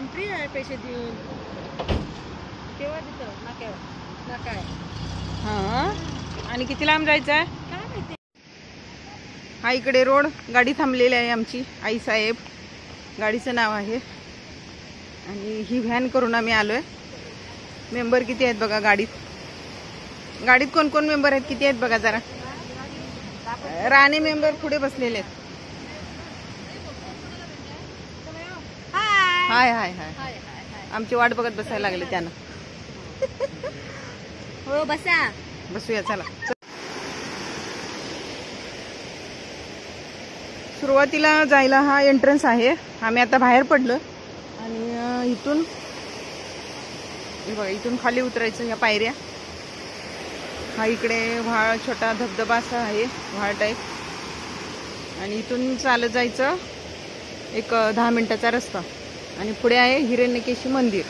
Entry आहे पैसे देऊन केव्हा देतं ना काय ना काय. हां आणि किती लांब जायचं आहे? काय माहिती. हा इकडे रोड गाडी थांबलेली आहे आमची आई साहेब गाडीचं नाव आहे. आणि ही व्हॅन करून आम्ही आलोय. मेंबर किती आहेत बघा गाडीत. गाडीत कोण कोण मेंबर आहेत किती आहेत बघा जरा. राणे मेंबर पुढे बसलेले आहेत. हाय हाय हाय आमची वाट बघत बसायला लागले त्यानं. हो बसा बसूया चला. सुरुवातीला जायला हा एंट्रन्स आहे. आम्ही आता बाहेर पडलो आणि इथून बघा इथून खाली उतरायचं ह्या पायऱ्या. हा इकडे व्हाळ छोटा धबधबा असा आहे व्हाळ टाईप. आणि इथून चालत जायचं एक 10 मिनिटाचा रस्ता आणि पुढे आहे हिरण्यकेशी मंदिर.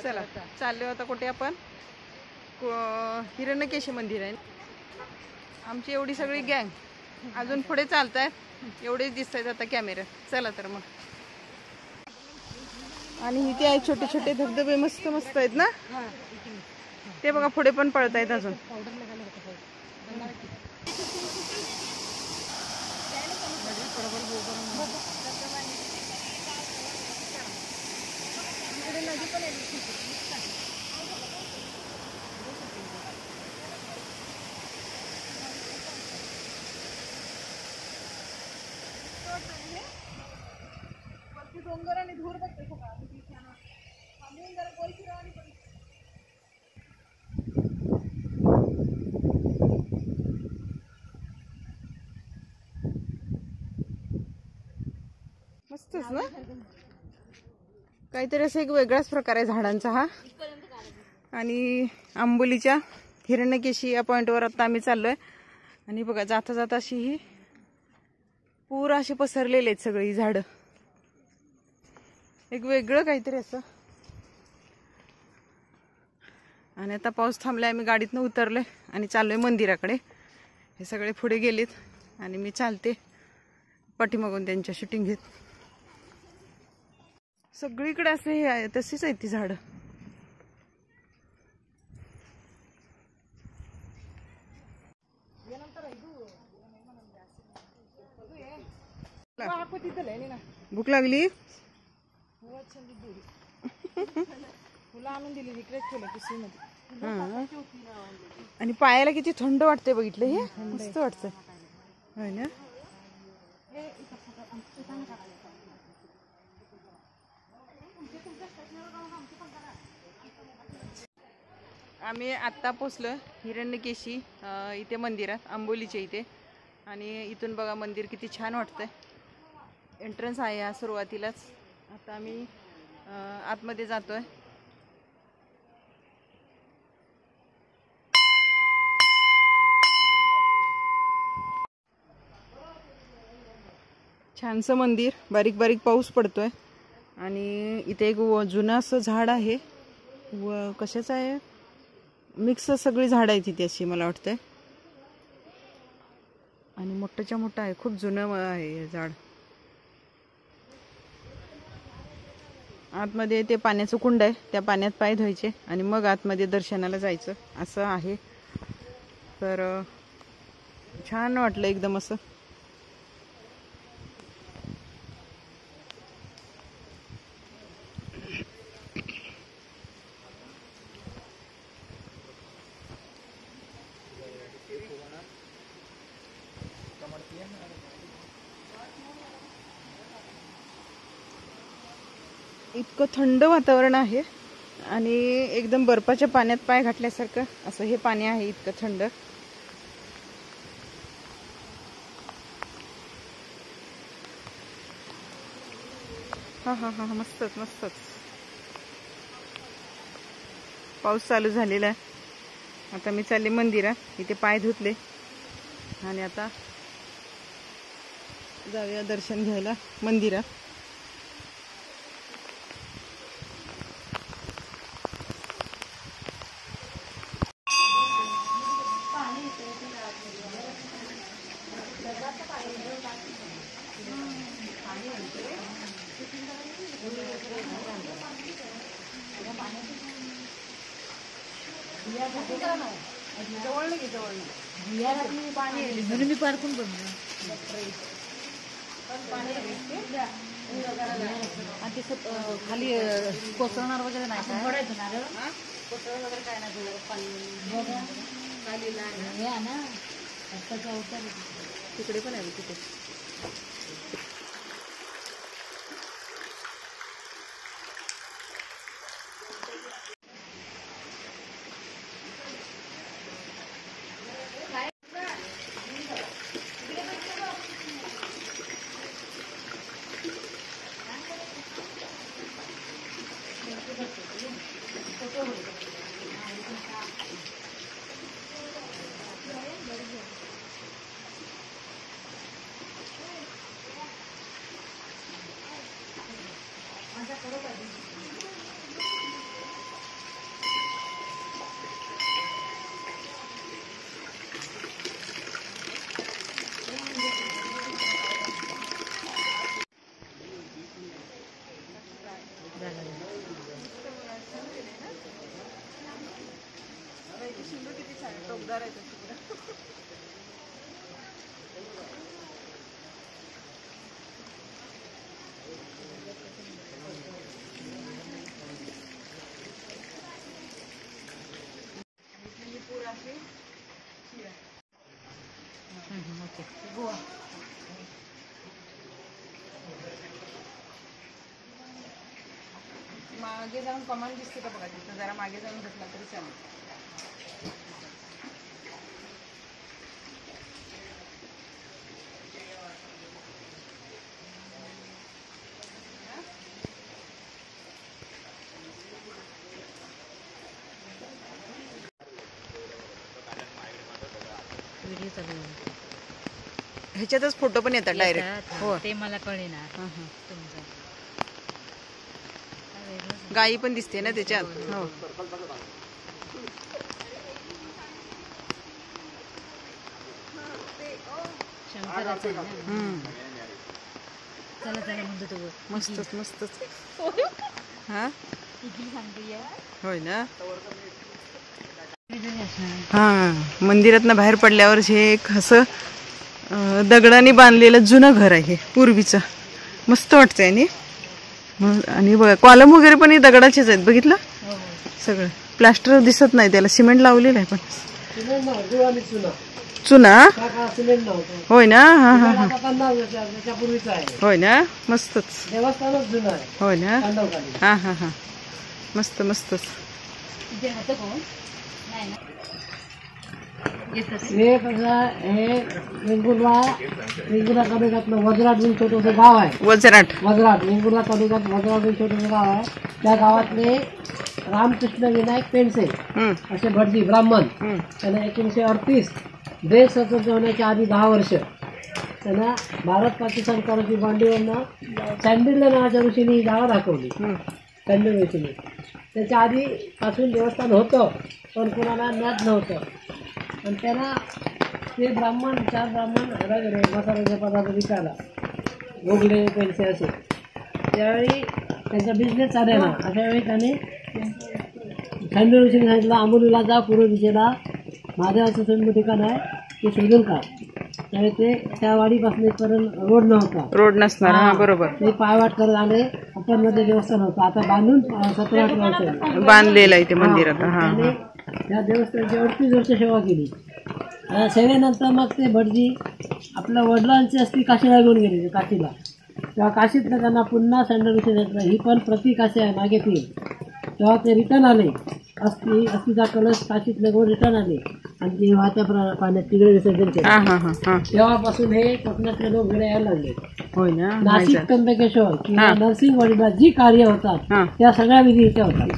चला चाललो आता कुठे आपण. हिरण्यकेशी मंदिर आहे. आमची एवढी सगळी गँग अजून पुढे चालतायत. एवढेच दिसत आहेत आता कॅमेऱ्यात. चला तर मग. आणि इथे आहे छोटे छोटे धबधबे मस्त मस्त आहेत ना. ते बघा पुढे पण पळत आहेत अजून. डोंगर आणि धूर बघते सगळा. मस्तच ना. काहीतरी असं एक वेगळाच प्रकार आहे झाडांचा हा. आणि आंबोलीच्या हिरण्यकेशी या पॉइंटवर आता आम्ही चाललोय. आणि बघा जाता जाता अशी ही पूर अशी पसरलेले आहेत सगळी झाडं. एक वेगळं काहीतरी असं. आणि आता पाऊस थांबलाय. आम्ही गाडीतनं उतरलोय आणि चाललोय मंदिराकडे. हे सगळे पुढे गेलेत आणि मी चालते पाठीमागून त्यांच्या शूटिंग घेत. सगळीकडे असे हे आहे तशीच आहे ती झाडं. भूक लागली. आणि पायाला किती थंड वाटतंय बघितलं. हे मस्त वाटतं होय ना. आम्ही आत्ता पोचलो हिरण्यकेशी इथे मंदिरात आंबोलीच्या इथे. आणि इथून बघा मंदिर किती छान वाटतंय. एंट्रन्स आहे हा सुरुवातीलाच. आता आम्ही आतमध्ये जातोय. छानसं मंदिर. बारीक बारीक पाऊस पडतोय. आणि इथे एक जुनं असं झाड आहे. व कशाचं आहे मिक्स सगळी झाडं आहेत तिथे अशी मला वाटतंय. आणि मोठंच्या मोठं आहे. खूप जुनं आहे हे झाड. आतमध्ये ते पाण्याचं कुंड आहे. त्या पाण्यात पाय धुवायचे आणि मग आतमध्ये दर्शनाला जायचं असं आहे. तर छान वाटलं एकदम असं. इतकं थंड वातावरण आहे आणि एकदम बर्फाच्या पाण्यात पाय घातल्यासारखं असं हे पाणी आहे. इतकं थंड. हा हा हा मस्तच मस्तच. पाऊस चालू झालेला आहे. आता मी चालले मंदिरात. इथे पाय धुतले आणि आता जाऊया दर्शन घ्यायला मंदिरात. मी पार्कून बनलो आणि ते खाली कोसळणार वगैरे नाही का? कोसळणार वगैरे काय नाही खाली ना तिकडे पण आहे तिथे. मागे जाऊन कमान दिसते का बघा तिथं, जरा मागे जाऊन घेतला तरी चालेल. ह्याच्यातच फोटो पण येतात डायरेक्ट. हो ते मला कळेना. गाई पण दिसते ना त्याच्यात. हो शंकराचं चला चला म्हणतो तो. मस्तच मस्तच. हा होय ना. हा मंदिरातनं बाहेर पडल्यावर हे एक असं दगडाने बांधलेलं जुनं घर आहे पूर्वीचं. मस्त वाटतंय आणि आणि बघा कॉलम वगैरे पण दगडाचेच आहेत. बघितलं सगळं. प्लास्टर दिसत नाही त्याला, सिमेंट लावलेलं आहे. पण चुना होय ना. हा हा हा होय ना. मस्तच होय ना. हा हा हा मस्त मस्तच. हे कसं हे वेंगुर्ला तालुक्यातलं वजराट म्हणून छोटंसं गाव आहे. वजराट वेंगुर्ला तालुक्यात वजराट म्हणून छोटंसं गाव आहे. त्या गावातले रामकृष्ण विनायक पेंडसे असे भटजी ब्राह्मण त्यांना 1938 देश स्वतंत्र होण्याच्या आधी 10 वर्ष त्यांना भारत पाकिस्तान कराची बांधीवरनं सँडिल्य नावाच्या ऋषीने जागा दाखवली. सँडिल ऋषीने त्याच्या आधीपासून देवस्थान होतं पण कोणाला ज्ञात नव्हतं. आणि त्यांना ते ब्राह्मण 4 ब्राह्मण घराघरे मसाल्याचा पदार्थ विकायला भोगले पैसे असे. त्यावेळी त्यांचा बिझनेस चालेला. अशावेळी त्याने सँडिल ऋषीने सांगितलं आंबोलीला जा, पूर्व दिशेला महादेवाचं स्वयंभू ठिकाण आहे ते शोधून काढ. त्यावेळी ते त्या वाडीपासून इथपर्यंत रोड नव्हता. रोड नसणार. बरोबर. ते पायवाट करत आले. आपण मध्ये देवस्थान होतं आता बांधून 17-18 वर्ष बांधलेलं आहे ते मंदिर आता. हा त्या देवस्थानाची 38 वर्ष सेवा केली. सेवेनंतर मग ते भटजी आपल्या वडिलांची अस्थी काशीला घेऊन गेले. काशीला तेव्हा काशीतनं त्यांना पुन्हा सँडल घेतलं. ही पण प्रतीक असे आहे मागे ती. तेव्हा ते रिटर्न आले. अस्थीचा कलश काशीतले घेऊन रिटर्न आले आणि ते वाहत्या पाण्यात तिकडे विसर्जन केलं. तेव्हापासून हे कोकणातले लोक घडे यायला लागले. होय ना. नाशिक त्र्यंबकेश्वर किंवा नरसिंहवाडीला जी कार्य होतात त्या सगळ्या विधी इथे होतात.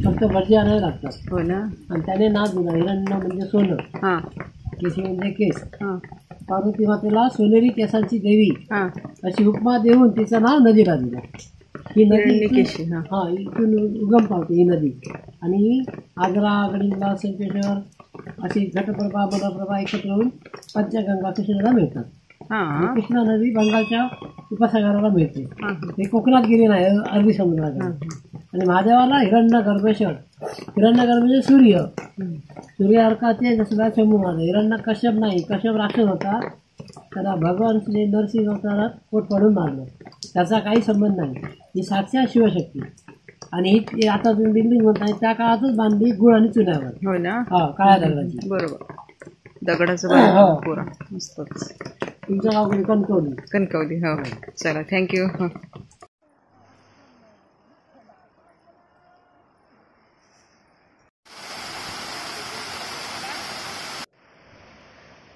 फक्त भटजी आणायला लागतात. हो ना. आणि त्याने नाव दिला हिरण्य म्हणजे सोनं, केशी म्हणजे केस. पार्वती मातेला सोनेरी केसांची देवी अशी उपमा देऊन तिचं नाव नदीला दिलं. ही नदी इथून उगम पावते ही नदी. आणि ही आग्रा, गडिंगला, संकेश्वर अशी घटप्रभा मलप्रभा एकत्र होऊन पंचगंगा कृष्णाला मिळतात. कृष्णा नदी बंगालच्या उपसागराला मिळते. हे कोकणात गेली नाही, अरबी समुद्रात. आणि महादेवाला हिरण्यगर्भेश्वर. हिरण्यगर्भ म्हणजे सूर्य. सूर्यासारखाचे जसं शंभू महादेव. हिरण्यकश्यप नाही, कश्यप राक्षस होता, त्याला भगवान श्री नरसिंह अवतारात पोट पाडून मारलं. त्याचा काही संबंध नाही. ही साक्षात शिवशक्ती. आणि ही आता तुम्ही बिल्डिंग म्हणताय त्या काळातच बांधली गुळ आणि चुन्यावर. होय ना. हा, काळ्या दगडाची. बरोबर. दगडाचं बांधकाम पुरा मस्तच. तुमचं गाव कणकवली. कणकवली. हो. चला, थँक्यू.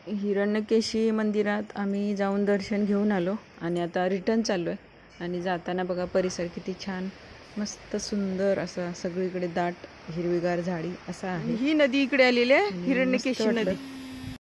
हिरण्यकेशी मंदिरात आम्ही जाऊन दर्शन घेऊन आलो आणि आता रिटर्न चाललो आहे. आणि जाताना बघा परिसर किती छान, मस्त सुंदर असं सगळीकडे दाट हिरवीगार झाडी असं आहे. ही नदी इकडे आलेली आहे, हिरण्यकेशी नदी.